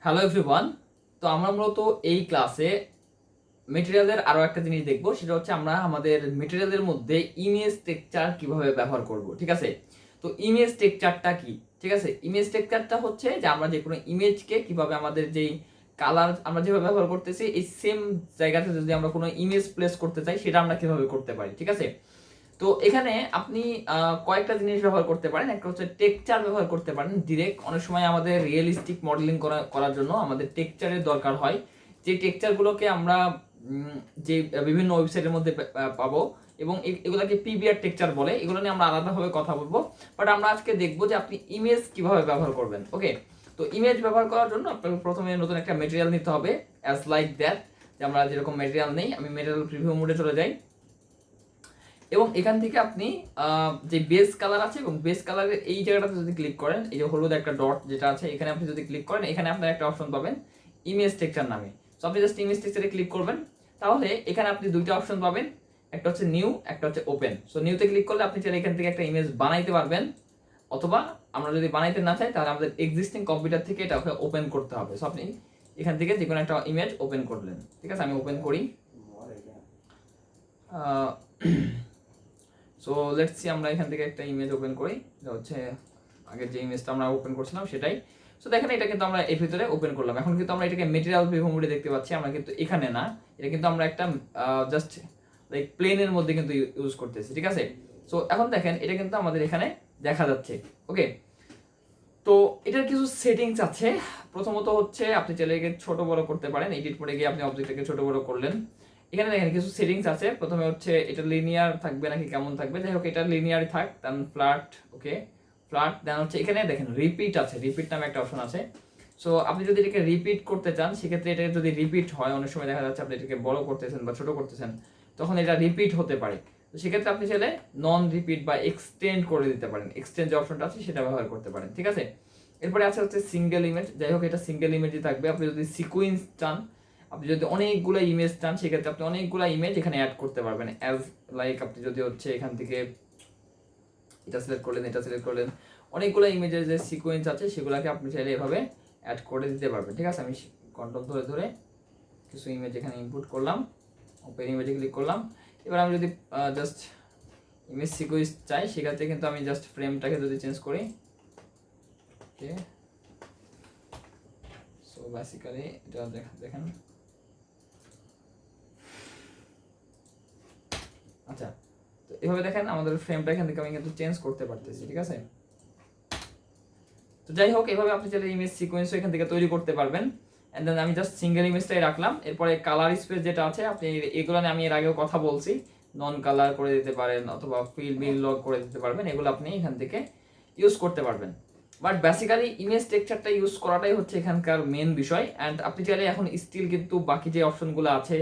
Hello everyone. তো আমরা মূলত এই ক্লাসে মেটেরিয়ালের আরো একটা জিনিস দেখবো, সেটা হচ্ছে আমরা আমাদের মেটেরিয়ালের মধ্যে ইমেজ টেক্সচার কিভাবে ব্যবহার করব। ঠিক আছে, তো ইমেজ টেক্সচারটা কি? ঠিক আছে, ইমেজ টেক্সচারটা হচ্ছে যে আমরা যে কোনো ইমেজকে কিভাবে আমাদের যেই কালার আমরা যেভাবে ব্যবহার করতেছি এই সেম জায়গাতে যদি আমরা কোনো ইমেজ প্লেস করতে চাই সেটা আমরা কিভাবে করতে পারি। ঠিক আছে, তো এখানে আপনি কয়েকটা জিনিস ব্যবহার করতে পারেন। একটা হচ্ছে টেক্সচার ব্যবহার করতে পারেন ডিরেক্ট। অনেক সময় আমাদের রিয়েলিস্টিক মডেলিং করার জন্য আমাদের টেক্সচারের দরকার হয়, যে টেক্সচারগুলোকে আমরা যে বিভিন্ন ওয়েবসাইটের মধ্যে পাবো, এবং এগুলোকে পিবিআর টেক্সচার বলে। এগুলো নিয়ে আমরা আলাদাভাবে কথা বলবো, বাট আমরা আজকে দেখবো যে আপনি ইমেজ কিভাবে ব্যবহার করবেন। ওকে, তো ইমেজ ব্যবহার করার জন্য আপনাকে প্রথমে নতুন একটা মেটেরিয়াল নিতে হবে, অ্যাজ লাইক দ্যাট। যে আমরা যেরকম মেটেরিয়াল নেই, আমি মেটেরিয়াল প্রিভিউ মোডে চলে যাই এবং এখান থেকে আপনি যে বেস কালার আছে এবং বেস কালারের এই জায়গাটাতে যদি ক্লিক করেন, এই যে হলুদ একটা ডট যেটা আছে এখানে আপনি যদি ক্লিক করেন, এখানে আপনার একটা অপশন পাবেন ইমেজ টেক্সচার নামে। সো আপনি জাস্ট ইমেজ টেক্সচারে ক্লিক করবেন, তাহলে এখানে আপনি দুইটা অপশন পাবেন, একটা হচ্ছে নিউ, একটা হচ্ছে ওপেন। সো নিউতে ক্লিক করলে আপনি চাইলে এখান থেকে একটা ইমেজ বানাইতে পারবেন, অথবা আমরা যদি বানাইতে না চাই তাহলে আমাদের এক্সিস্টিং কম্পিউটার থেকে এটা ওপেন করতে হবে। সো আপনি এখান থেকে যে কোনো একটা ইমেজ ওপেন করলেন। ঠিক আছে, আমি ওপেন করি। সো লেটস সি, আমরা এখান থেকে একটা ইমেজ ওপেন করি, এটা হচ্ছে আগের যে ইমেজটা আমরা ওপেন করছিলাম সেটাই। সো দেখেন এটা কিন্তু আমরা এর ভিতরে ওপেন করলাম। এখন কিন্তু আমরা এটাকে মেটেরিয়াল প্রিভিউ মোডে দেখতে পাচ্ছি, আমরা কিন্তু এখানে না, এটা কিন্তু আমরা একটা জাস্ট লাইক প্লেনের মধ্যে কিন্তু ইউজ করতেছি। ঠিক আছে, সো এখন দেখেন এটা কিন্তু আমাদের এখানে দেখা যাচ্ছে। ওকে, তো এটার কিছু সেটিংস আছে। প্রথমত হচ্ছে আপনি চাইলে ছোট বড় করতে পারেন, এডিট মোডে গিয়ে আপনি অবজেক্টটাকে ছোট বড় করলেন। এখানে দেখেন কিছু সেটিংস আছে। প্রথমে হচ্ছে এটা লিনিয়ার থাকবে নাকি কেমন থাকবে, যাই হোক এটা লিনিয়ারই থাক। দেন ফ্ল্যাট, ওকে ফ্ল্যাট। দেন হচ্ছে এখানে দেখেন রিপিট আছে, রিপিট নামে একটা অপশন আছে। সো আপনি যদি এটাকে রিপিট করতে চান, সেক্ষেত্রে এটা যদি রিপিট হয়, অনেক সময় দেখা যাচ্ছে আপনি এটাকে বড় করতেছেন বা ছোট করতেছেন, তখন এটা রিপিট হতে পারে। তো সেক্ষেত্রে আপনি চাইলে নন রিপিট বা এক্সটেন্ড করে দিতে পারেন, এক্সটেন্ড যে অপশনটা আছে সেটা ব্যবহার করতে পারেন। ঠিক আছে, এরপরে আছে হচ্ছে সিঙ্গেল ইমেজ। যাই হোক এটা সিঙ্গেল ইমেজই থাকবে। আপনি যদি সিকোয়েন্স চান, আপনি যদি অনেকগুলো ইমেজ চান, সেক্ষেত্রে আপনি অনেকগুলো ইমেজ এখানে অ্যাড করতে পারবেন। অ্যাজ লাইক আপনি যদি হচ্ছে এখান থেকে এটা সিলেক্ট করলেন, এটা সিলেক্ট করলেন, অনেকগুলো ইমেজের যে সিকোয়েন্স আছে সেগুলোকে আপনি চাইলে এভাবে অ্যাড করে দিতে পারবেন। ঠিক আছে, আমি কন্ট্রোল ধরে ধরে কিছু ইমেজ এখানে ইনপুট করলাম, ওপেন ইমেজে ক্লিক করলাম। এবার আমি যদি জাস্ট ইমেজ সিকোয়েন্স চাই, সেক্ষেত্রে কিন্তু আমি জাস্ট ফ্রেমটাকে যদি চেঞ্জ করি, ওকে সো বেসিক্যালি এটা দেখেন। আচ্ছা, তো এভাবে দেখেন আমাদের ফ্রেমটা এখান থেকে আমি কিন্তু চেঞ্জ করতে পারতেছি। ঠিক আছে, তো যাই হোক এভাবে আপনি চাইলে ইমেজ সিকোয়েন্সও এখান থেকে তৈরি করতে পারবেন। এন্ড দেন আমি জাস্ট সিঙ্গেল ইমেজটাই রাখলাম। এরপরে কালার স্পেস যেটা আছে, আপনি এগুলো নিয়ে আমি এর আগেও কথা বলছি, নন কালার করে দিতে পারেন অথবা ফিল বিল লক করে দিতে পারবেন, এগুলো আপনি এখান থেকে ইউজ করতে পারবেন। বাট বেসিক্যালি ইমেজ টেক্সচারটা ইউজ করাটাই হচ্ছে এখানকার মেন বিষয়। অ্যান্ড আপনি চাইলে এখন স্টিল কিন্তু বাকি যে অপশনগুলো আছে,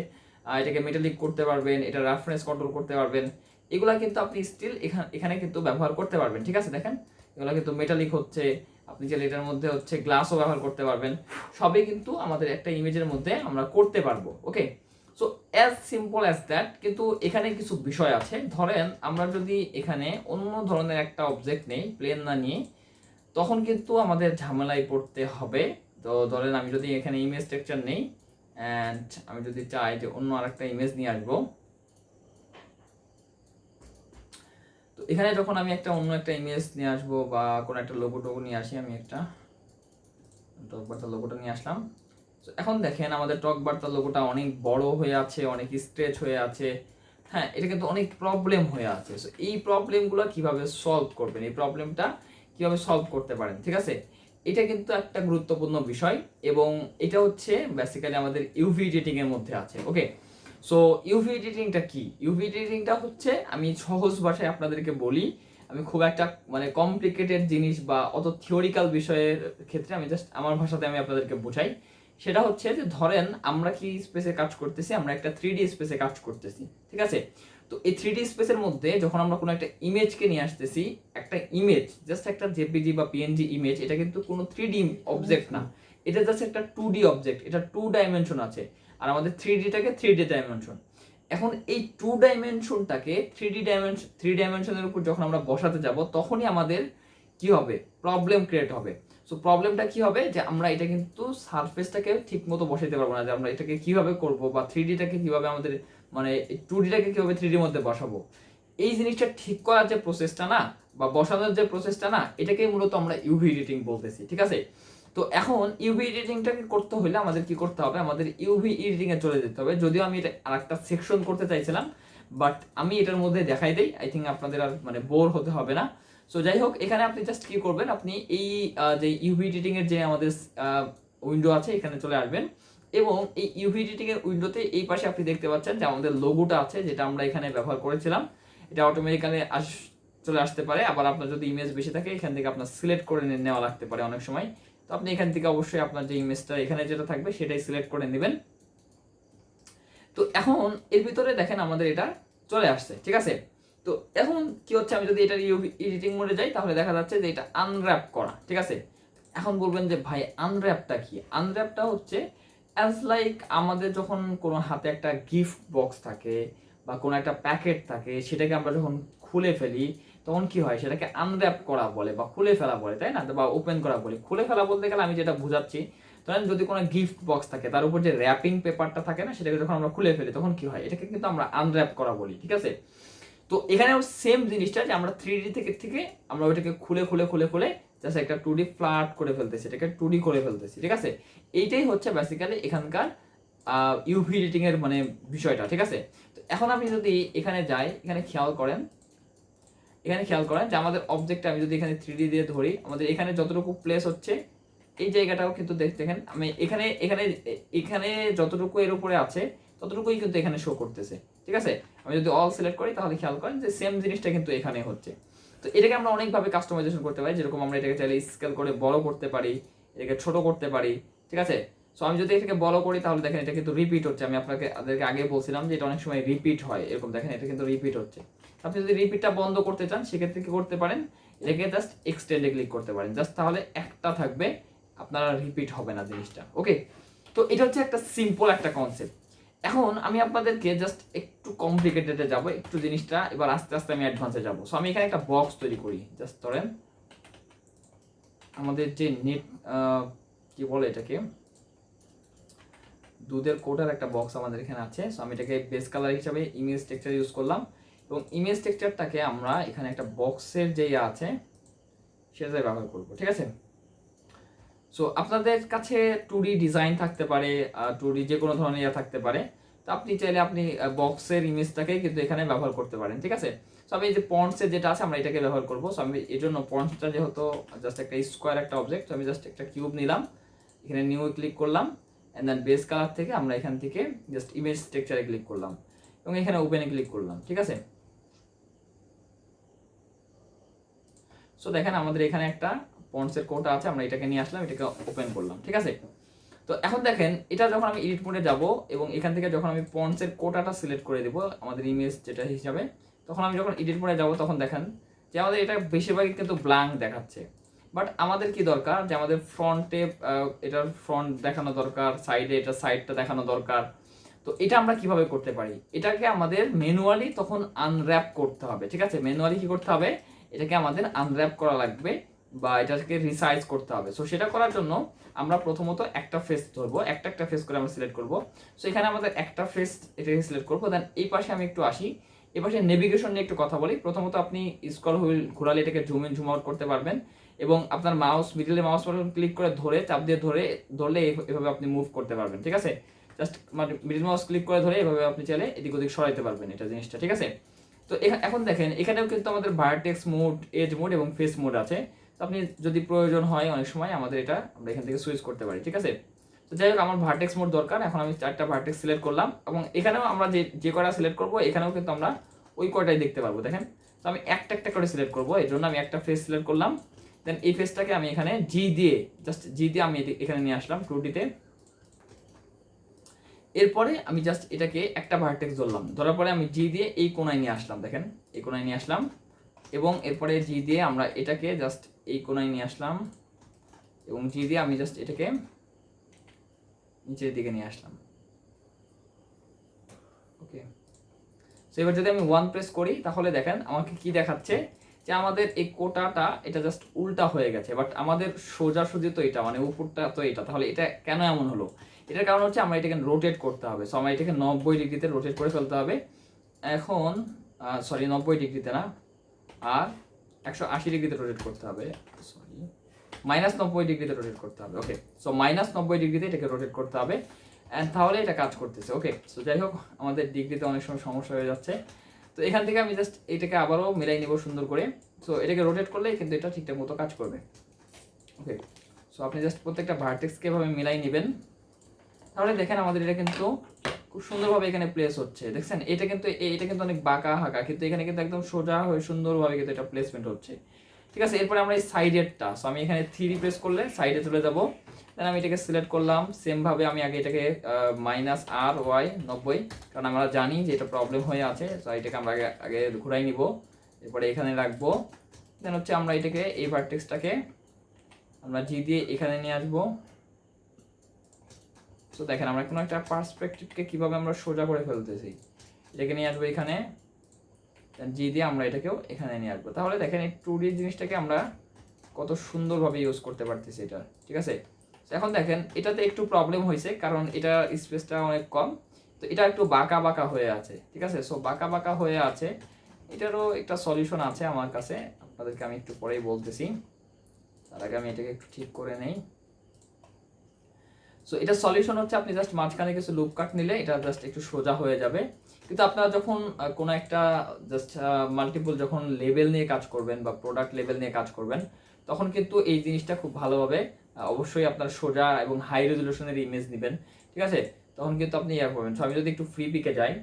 এটাকে মেটালিক করতে পারবেন, এটা রেফারেন্স কন্ট্রোল করতে পারবেন, এগুলা কিন্তু আপনি স্টিল এখানে কিন্তু ব্যবহার করতে পারবেন। ঠিক আছে, দেখেন এগুলো কিন্তু মেটালিক হচ্ছে, আপনি চাইলে এটার মধ্যে হচ্ছে গ্লাসও ব্যবহার করতে পারবেন। সবই কিন্তু আমাদের একটা ইমেজের মধ্যে আমরা করতে পারবো। Okay, so as simple as that. কিন্তু এখানে কিছু বিষয় আছে। ধরেন আমরা যদি এখানে অন্য ধরনের একটা অবজেক্ট নেই, প্লেন না নিয়ে, তখন কিন্তু আমাদের ঝামেলায় পড়তে হবে। তো ধরেন আমি যদি এখানে ইমেজ টেক্সচার নেই অ্যান্ড আমি যদি চাই যে অন্য আরেকটা ইমেজ নিয়ে আসবো, তো এখানে যখন আমি অন্য একটা ইমেজ নিয়ে আসবো বা কোনো একটা লোগো টোগো নিয়ে আসি, আমি একটা টক বার্তা লোগোটা নিয়ে আসলাম। তো এখন দেখেন আমাদের টক বার্তা লোগোটা অনেক বড় হয়ে আছে, অনেক স্ট্রেচ হয়ে আছে। হ্যাঁ, এটা কিন্তু অনেক প্রবলেম হয়ে আছে। সো এই প্রবলেমগুলো কিভাবে সলভ করবেন, এই প্রবলেমটা কিভাবে সলভ করতে পারেন, ঠিক আছে, এটা কিন্তু একটা গুরুত্বপূর্ণ বিষয়। এবং এটা হচ্ছে বেসিক্যালি আমাদের ইউভি এডিটিং এর মধ্যে আছে। ওকে, সো ইউভি এডিটিংটা কি? ইউভি এডিটিংটা হচ্ছে, আমি সহজ ভাষায় আপনাদেরকে বলি, আমি খুব একটা মানে কমপ্লিকেটেড জিনিস বা অত থিওরিক্যাল বিষয়ের ক্ষেত্রে আমি জাস্ট আমার ভাষাতে আমি আপনাদেরকে বোঝাই। সেটা হচ্ছে যে ধরেন আমরা কি স্পেসে কাজ করতেছি, আমরা একটা 3D স্পেসে কাজ করতেছি। ঠিক আছে, তো এই 3D স্পেসের মধ্যে যখন আমরা কোনো একটা ইমেজকে নিয়ে আসতেছি, একটা ইমেজ জাস্ট একটা জেপিজি বা পিএনজি ইমেজ, এটা কিন্তু কোনো 3D অবজেক্ট না, এটা জাস্ট একটা 2D অবজেক্ট, এটা 2 ডাইমেনশন আছে। আর আমাদের 3Dটাকে 3D ডাইমেনশন। এখন এই 2 ডাইমেনশনটাকে 3 ডাইমেনশনের উপর যখন আমরা বসাতে যাব, তখনই আমাদের কি হবে, প্রবলেম ক্রিয়েট হবে। সো প্রবলেমটা কি হবে যে আমরা এটা কিন্তু সারফেসটাকে ঠিক মতো বসাইতে পারবো না, যে আমরা এটাকে কিভাবে করব বা 3D-টাকে কিভাবে আমাদের মানে 2D-টাকে কিভাবে 3D-র মধ্যে বসাবো, এই জিনিসটা ঠিক করার যে প্রসেসটা না বা বসানোর যে প্রসেসটা না, এটাকে মূলত আমরা ইউভি এডিটিং বলতেছি, ঠিক আছে। তো এখন ইউভি এডিটিংটাকে করতে হলে আমাদের কি করতে হবে, আমাদের ইউভি এডিটিং এ চলে যেতে হবে। যদিও আমি এটা আরেকটা সেকশন করতে চাইছিলাম, বাট আমি এটার মধ্যে দেখাই দেই, আই থিঙ্ক আপনাদের আর মানে বোর হতে হবে না। সো যাই হোক, এখানে আপনি জাস্ট কি করবেন, আপনি এই যে ইউভি এডিটিং এর যে আমাদের উইন্ডো আছে এখানে চলে আসবেন, এবং এই ইউভি এডিটিং এর উইন্ডোতে এই পাশে আপনি দেখতে পাচ্ছেন যে আমাদের লোগোটা আছে, যেটা আমরা এখানে ব্যবহার করেছিলাম। এটা অটোমেটিক্যালি চলে আসতে পারে, আবার আপনার যদি ইমেজ বেশি থাকে এখান থেকে আপনার সিলেক্ট করে নেওয়া লাগতে পারে অনেক সময়। তো আপনি এখান থেকে অবশ্যই আপনার যে ইমেজটা এখানে যেটা থাকবে সেটাই সিলেক্ট করে নেবেন। তো এখন এর ভিতরে দেখেন আমাদের এটা চলে আসছে, ঠিক আছে। তো এখন কি হচ্ছে, আমি যদি এটা এডিটিং মোডে যাই তাহলে দেখা যাচ্ছে যে এটা আনর্যাপ করা, ঠিক আছে। এখন বলবেন যে ভাই আনর্যাপটা কি? আনর্যাপটা হচ্ছে অ্যাজ লাইক আমাদের যখন কোনো হাতে একটা গিফট বক্স থাকে বা কোনো একটা প্যাকেট থাকে, সেটাকে আমরা যখন খুলে ফেলি তখন কি হয়, সেটাকে আনর্যাপ করা বলে বা খুলে ফেলা বলে, তাই না? বা ওপেন করা বলে। খুলে ফেলা বলতে গেলে আমি যেটা বুঝাচ্ছি, ধরেন যদি কোনো গিফট বক্স থাকে তার উপর যে র্যাপিং পেপারটা থাকে না, সেটাকে যখন আমরা খুলে ফেলি তখন কি হয়, এটাকে কিন্তু আমরা আনর্যাপ করা বলি, ঠিক আছে। তো এখানেও সেম জিনিসটা, যে আমরা 3D থেকে থেকে আমরা ওইটাকে খুলে খুলে খুলে খুলে জাস্ট একটা 2D ফ্ল্যাট করে ফেলতেছি, এটাকে 2D করে ফেলতেছি, ঠিক আছে। এইটাই হচ্ছে বেসিক্যালি এখানকার ইউভি এডিটিং এর মানে বিষয়টা, ঠিক আছে। তো এখন আমি যদি এখানে যাই, এখানে খেয়াল করেন যে আমাদের অবজেক্টটা আমি যদি এখানে 3D দিয়ে ধরি, আমাদের এখানে যতটুকু প্লেস হচ্ছে এই জায়গাটাও কিন্তু দেখেন, আমি এখানে এখানে এখানে যতটুকু এর উপরে আছে ততটুকুই কিন্তু এখানে শো করতেছে, ঠিক আছে। আমি যদি অল সিলেক্ট করি তাহলে খেয়াল করেন যে সেম জিনিসটা কিন্তু এখানে হচ্ছে। তো এটাকে আমরা অনেকভাবে কাস্টমাইজেশন করতে পারি, যেরকম আমরা এটাকে চাইলে স্কেল করে বড় করতে পারি, এটাকে ছোট করতে পারি, ঠিক আছে। সো আমি যদি এটাকে বড় করি তাহলে দেখেন এটা কিন্তু রিপিট হচ্ছে, আমি আপনাদেরকে আগে বলছিলাম যে এটা অনেক সময় রিপিট হয়, এরকম দেখেন এটা কিন্তু রিপিট হচ্ছে। আপনি যদি রিপিটটা বন্ধ করতে চান সেক্ষেত্রে কি করতে পারেন, এটাকে জাস্ট এক্সটেন্ডে ক্লিক করতে পারেন, জাস্ট তাহলে একটা থাকবে, আপনারা রিপিট হবে না জিনিসটা, ওকে। তো এটা হচ্ছে একটা সিম্পল একটা কনসেপ্ট। এখন আমি আপনাদেরকে জাস্ট একটু কমপ্লিকেটেডে যাব, একটু জিনিসটা এবার আস্তে আস্তে আমি অ্যাডভান্সে যাব। সো আমি এখানে একটা বক্স তৈরি করি, জাস্ট ধরেন আমাদের যে নেট কি বলে এটাকে, দুধের কোটার একটা বক্স আমাদের এখানে আছে। সো আমি এটাকে বেস কালার হিসাবে ইমেজ টেক্সচার ইউজ করলাম, এবং ইমেজ টেক্সচারটাকে আমরা এখানে একটা বক্সের যে আছে সেটাই ব্যবহার করব, ঠিক আছে। সো আপনাদের কাছে 2D ডিজাইন থাকতে পারে, 2D যে কোনো ধরনের ইয়া থাকতে পারে, তো আপনি চাইলে আপনি বক্সের ইমেজটাকে কিন্তু এখানে ব্যবহার করতে পারেন, ঠিক আছে। সো আমি এই যে পন্টসের যেটা আছে আমরা এটাকে ব্যবহার করব। সো আমি এর জন্য পন্টসটা যেহেতু জাস্ট একটা স্কোয়ার একটা অবজেক্ট, আমি জাস্ট একটা কিউব নিলাম, এখানে নিউ ক্লিক করলাম, অ্যান্ড দেন বেস কালার থেকে আমরা এখান থেকে জাস্ট ইমেজ টেক্সচারে ক্লিক করলাম এবং এখানে ওপেনে ক্লিক করলাম, ঠিক আছে। সো দেখেন আমাদের এখানে একটা পন্টসের কোডটা আছে, আমরা এটাকে নিয়ে আসলাম, এটাকে ওপেন করলাম, ঠিক আছে। তো এখন দেখেন এটা যখন আমি এডিট মোডে যাব এবং এখান থেকে যখন আমি পন্টসের কোটাটা সিলেক্ট করে দেব আমাদের ইমেজ যেটা হিসাবে, তখন আমি যখন এডিট মোডে যাব তখন দেখেন যে আমাদের এটা বেশিরভাগই কিন্তু ব্ল্যাঙ্ক দেখাচ্ছে। বাট আমাদের কি দরকার, যে আমাদের ফ্রন্টে এটার ফ্রন্ট দেখানো দরকার, সাইডে এটা সাইডটা দেখানো দরকার। তো এটা আমরা কিভাবে করতে পারি, এটাকে আমাদের ম্যানুয়ালি তখন আনর্যাপ করতে হবে, ঠিক আছে। ম্যানুয়ালি কি করতে হবে, এটাকে আমাদের আনর্যাপ করা লাগবে বা এটাকে রিসাইজ করতে হবে। সো সেটা করার জন্য আমরা প্রথমত একটা ফেস ধরবো, একটা ফেস করে আমরা সিলেক্ট করব। সো এখানে আমাদের একটা ফেস এটাকে সিলেক্ট করবো। দেন এই পাশে আমি একটু আসি, এই পাশে নেভিগেশন নিয়ে একটু কথা বলি। প্রথমত আপনি স্ক্রল হুইল ঘোরালে এটাকে জুম ইন জুম আউট করতে পারবেন, এবং আপনার মাউস মিডলে মাউস বাটন ক্লিক করে ধরে চাপ দিয়ে ধরলে এভাবে আপনি মুভ করতে পারবেন, ঠিক আছে। জাস্ট মিডল মাউস ক্লিক করে ধরে এভাবে আপনি চাইলে এদিক ওদিক সরাইতে পারবেন এটা জিনিসটা, ঠিক আছে। তো এখন দেখেন এখানেও কিন্তু আমাদের ভার্টেক্স মোড, এজ মোড এবং ফেস মোড আছে। তো আপনি যদি প্রয়োজন হয় অনেক সময় আমাদের এটা আমরা এখান থেকে সুইচ করতে পারি, ঠিক আছে। তো যাই হোক আমার ভার্টেক্স মোড দরকার, এখন আমি 4টা ভার্টেক্স সিলেক্ট করলাম, এবং এখানেও আমরা যে কয়টা সিলেক্ট করবো এখানেও কিন্তু আমরা ওই কয়টাই দেখতে পারবো, দেখেন। তো আমি একটা করে সিলেক্ট করবো, এর জন্য আমি একটা ফেস সিলেক্ট করলাম। দেন এই ফেসটাকে আমি এখানে জি দিয়ে আমি এখানে নিয়ে আসলাম 2D-তে। এরপরে আমি জাস্ট এটাকে একটা ভার্টেক্স ধরার পরে আমি জি দিয়ে এই কোণায় নিয়ে আসলাম, দেখেন এই কোণায় নিয়ে আসলাম, এবং এরপরে জি দিয়ে আমরা এটাকে জাস্ট এই কোণায় নিয়ে আসলাম, এবং জি দিয়ে আমি জাস্ট এটাকে নিচের দিকে নিয়ে আসলাম, ওকে। সো এবার যদি আমি 1 প্রেস করি তাহলে দেখেন আমাকে কি দেখাচ্ছে, যে আমাদের এই কোটাটা এটা জাস্ট উল্টা হয়ে গেছে, বাট আমাদের সোজাসুজি তো এটা, মানে উপরটা তো এটা, তাহলে এটা কেন এমন হলো? এটার কারণ হচ্ছে আমরা এটাকে রোটেট করতে হবে। সো আমরা এটাকে 90 ডিগ্রিতে রোটেট করে ফেলতে হবে। এখন সরি 90 ডিগ্রিতে না, আর 180 ডিগ্রিতে রোটেট করতে হবে, সরি -90 ডিগ্রিতে রোটেট করতে হবে। ওকে, সো -90 ডিগ্রিতে এটাকে রোটেট করতে হবে, অ্যান্ড তাহলে এটা কাজ করতেছে। ওকে, সো যাই হোক, আমাদের ডিগ্রিতে অনেক সময় সমস্যা হয়ে যাচ্ছে। তো এখান থেকে আমি জাস্ট এটাকে আবারও মিলাই নিব সুন্দর করে। সো এটাকে রোটেট করলে কিন্তু এটা ঠিকঠাক মতো কাজ করবে। ওকে, সো আপনি জাস্ট প্রত্যেকটা ভার্টেক্সকে এভাবে মিলাই নেবেন, তাহলে দেখেন আমাদের এটা কিন্তু খুব সুন্দরভাবে এখানে প্লেস হচ্ছে। দেখছেন এটা কিন্তু অনেক বাঁকা হাঁকা, কিন্তু এখানে কিন্তু একদম সোজা হয়ে সুন্দরভাবে কিন্তু এটা প্লেসমেন্ট হচ্ছে। ঠিক আছে, এরপরে আমরা এই সাইডেরটা, সো আমি এখানে 3 প্রেস করলে সাইডে চলে যাব। দেন আমি এটাকে সিলেক্ট করলাম। সেমভাবে আমি আগে এটাকে -RY 90, কারণ আমরা জানি যে এটা প্রবলেম হয়ে আছে। সো এটাকে আমরা আগে ঘুরাই নিব, এরপরে এখানে রাখবো। দেন হচ্ছে আমরা এটাকে এই ভার্টেক্সটাকে আমরা জি দিয়ে এখানে নিয়ে আসবো। সো দেখেন আমরা কোনো একটা পার্সপেক্টিভকে কিভাবে আমরা সোজা করে ফেলতেছি। এটাকে নিয়ে আসবো এখানে, জি দিয়ে আমরা এটাকেও এখানে নিয়ে আসবো। তাহলে দেখেন এই 2D জিনিসটাকে আমরা কত সুন্দরভাবে ইউজ করতে পারতেছি এটা। ঠিক আছে, এখন দেখেন এটাতে একটু প্রবলেম হয়েছে, কারণ এটা স্পেসটা অনেক কম, তো এটা একটু বাঁকা বাঁকা হয়ে আছে। ঠিক আছে, সো বাঁকা বাঁকা হয়ে আছে, এটারও একটা সলিউশন আছে আমার কাছে, আপনাদেরকে আমি একটু পরেই বলতেছি। তার আগে আমি এটাকে একটু ঠিক করে নেই। সো এটা সলিউশন হচ্ছে আপনি জাস্ট মাঝখানে কিছু লুপ কাট নিলে এটা জাস্ট একটু সোজা হয়ে যাবে। কিন্তু আপনারা যখন কোনো একটা জাস্ট মাল্টিপল যখন লেভেল নিয়ে কাজ করবেন বা প্রোডাক্ট লেভেল নিয়ে কাজ করবেন, তখন কিন্তু এই জিনিসটা খুব ভালোভাবে অবশ্যই আপনার সোজা এবং হাই রেজলিউশনের ইমেজ নেবেন। ঠিক আছে, তখন কিন্তু আপনি ইয়ে করবেন। সো আমি যদি একটু ফ্রি পিকে যাই,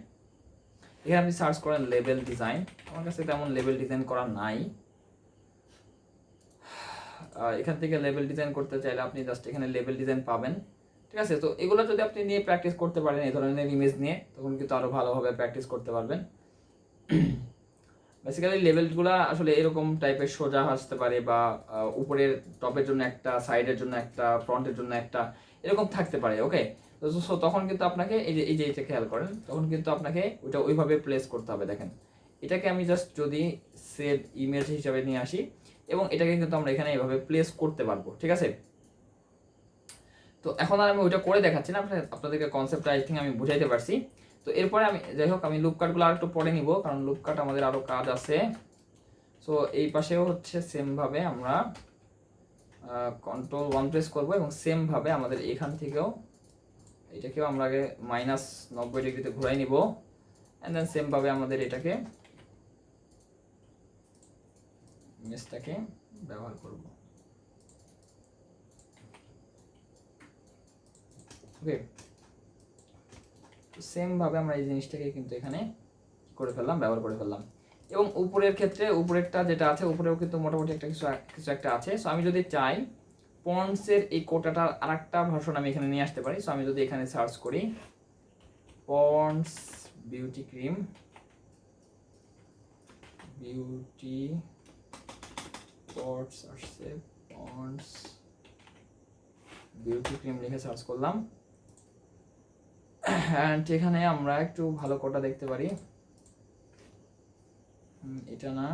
এখানে আপনি সার্চ করেন লেভেল ডিজাইন, আমার কাছে তেমন লেভেল ডিজাইন করা নাই। এখান থেকে লেভেল ডিজাইন করতে চাইলে আপনি জাস্ট এখানে লেভেল ডিজাইন পাবেন। ঠিক আছে, তো এগুলো যদি আপনি নিয়ে প্র্যাকটিস করতে পারেন, এই ধরনের ইমেজ নিয়ে, তখন কিন্তু আরও ভালোভাবে প্র্যাকটিস করতে পারবেন। বেসিক্যালি লেভেলগুলো আসলে এরকম টাইপের সোজা আসতে পারে, বা উপরের টপের জন্য একটা, সাইডের জন্য একটা, ফ্রন্টের জন্য একটা, এরকম থাকতে পারে। ওকে, তো তখন কিন্তু আপনাকে এই যে এটা খেয়াল করেন, তখন কিন্তু আপনাকে ওইটা ওইভাবে প্লেস করতে হবে। দেখেন এটাকে আমি জাস্ট যদি সেভ ইমেজ হিসাবে নিয়ে আসি, এবং এটাকে কিন্তু আমরা এখানে এইভাবে প্লেস করতে পারবো। ঠিক আছে, তো এখন আর আমি ওইটা করে দেখাচ্ছি না, আপনাদেরকে কনসেপ্টটা আই থিঙ্ক আমি বুঝাইতে পারছি। তো এরপরে আমি যাই হোক আমি লুপ কাটগুলো আর একটু পরে নিব, কারণ লুপ কাট আমাদের আরও কাজ আছে। সো এই পাশেও হচ্ছে সেমভাবে আমরা Ctrl 1 প্রেস করবো, এবং সেমভাবে আমাদের এখান থেকেও এটাকেও আমরা আগে -90 ডিগ্রিতে ঘুরাই নিব, অ্যান্ড দেন সেমভাবে আমাদের এটাকে ইমেজটাকে ব্যবহার করব। ওকে, সেম ভাবে আমরা এই জিনিসটাকে কিন্তু এখানে করে ফেললাম, ব্যবহার করে ফেললাম। এবং উপরের ক্ষেত্রে উপরেরটা যেটা আছে, উপরেও কিন্তু মোটামুটি একটা কিছু একটা আছে। সো আমি যদি চাই পন্ডসের এই কোটাটার আরেকটা ভার্সন আমি এখানে নিয়ে আসতে পারি। সো আমি যদি এখানে সার্চ করি Pond's beauty cream, beauty pots আসছে, পন্ডস বিউটি ক্রিম লিখে সার্চ করলাম, অ্যান্ড এখানে আমরা একটু ভালো কোটা দেখতে পারি। এটা না,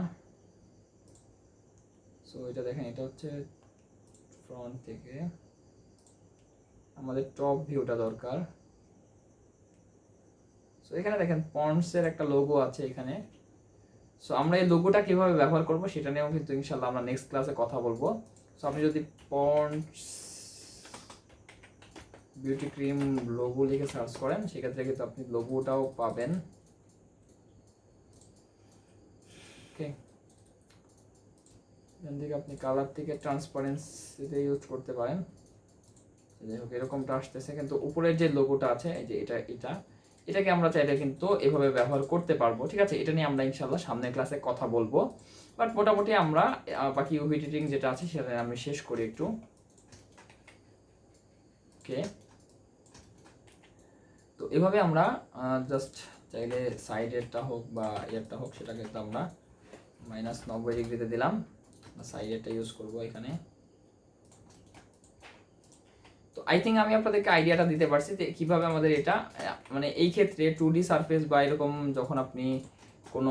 সো এটা দেখেন, এটা হচ্ছে ফ্রন্ট থেকে, আমাদের টপ ভিউটা দরকার। সো এখানে দেখেন পন্ডসের একটা লোগো আছে এখানে। সো আমরা এই লোগোটা কিভাবে ব্যবহার করব সেটা নিয়েও কিন্তু ইনশাআল্লাহ আমরা নেক্সট ক্লাসে কথা বলবো। সো আপনি যদি পন্ডস বিউটি ক্রিম লোগো লিখে সার্চ করেন, সেক্ষেত্রে কিন্তু আপনি লোগোটাও পাবেন। ওকে, এখান থেকে আপনি কালার থেকে ট্রান্সপারেন্সিতে ইউজ করতে পারেন। যাই হোক, এরকমটা আসতেছে, কিন্তু উপরের যে লোগোটা আছে এই যে এটাকে আমরা চাইলে কিন্তু এভাবে ব্যবহার করতে পারবো। ঠিক আছে, এটা নিয়ে আমরা ইনশাআল্লাহ সামনের ক্লাসে কথা বলবো। বাট মোটামুটি আমরা বাকি ইউভি এডিটিং যেটা আছে সেটা আমি শেষ করি একটু। ওকে, তো এভাবে আমরা জাস্ট চাইলে সাইডেরটা হোক বা এরটা হোক, সেটাকে তো আমরা -90 ডিগ্রিতে দিলাম, সাইডেরটা ইউজ করব এখানে। তো আই থিঙ্ক আমি আপনাদেরকে আইডিয়াটা দিতে পারছি যে কীভাবে আমাদের এটা, মানে এই ক্ষেত্রে 2D সারফেস বা এরকম যখন আপনি কোনো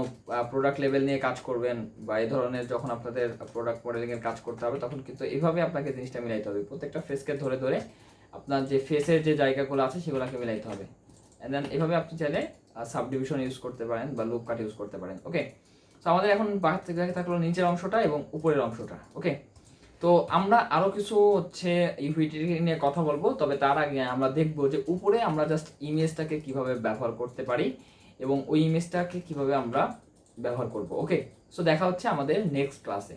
প্রোডাক্ট লেভেল নিয়ে কাজ করবেন বা এই ধরনের যখন আপনাদের প্রোডাক্ট মডেলিংয়ের কাজ করতে হবে তখন কিন্তু এভাবে আপনাকে জিনিসটা মিলাইতে হবে, প্রত্যেকটা ফেসকে ধরে ধরে আপনার যে ফেসের যে জায়গাগুলো আছে সেগুলোকে মিলাইতে হবে। অ্যান্ড দেন এভাবে আপনি চাইলে সাবডিভিশন ইউজ করতে পারেন বা লুপ কাট ইউজ করতে পারেন। ওকে, তো আমাদের এখন বাকি থাকলো নিচের অংশটা এবং উপরের অংশটা। ওকে, তো আমরা আরও কিছু হচ্ছে ইউপিটি নিয়ে কথা বলবো, তবে তার আগে আমরা দেখবো যে উপরে আমরা জাস্ট ইমেজটাকে কিভাবে ব্যবহার করতে পারি এবং ওই ইমেজটাকে কিভাবে আমরা ব্যবহার করব। ওকে, সো দেখা হচ্ছে আমাদের নেক্সট ক্লাসে।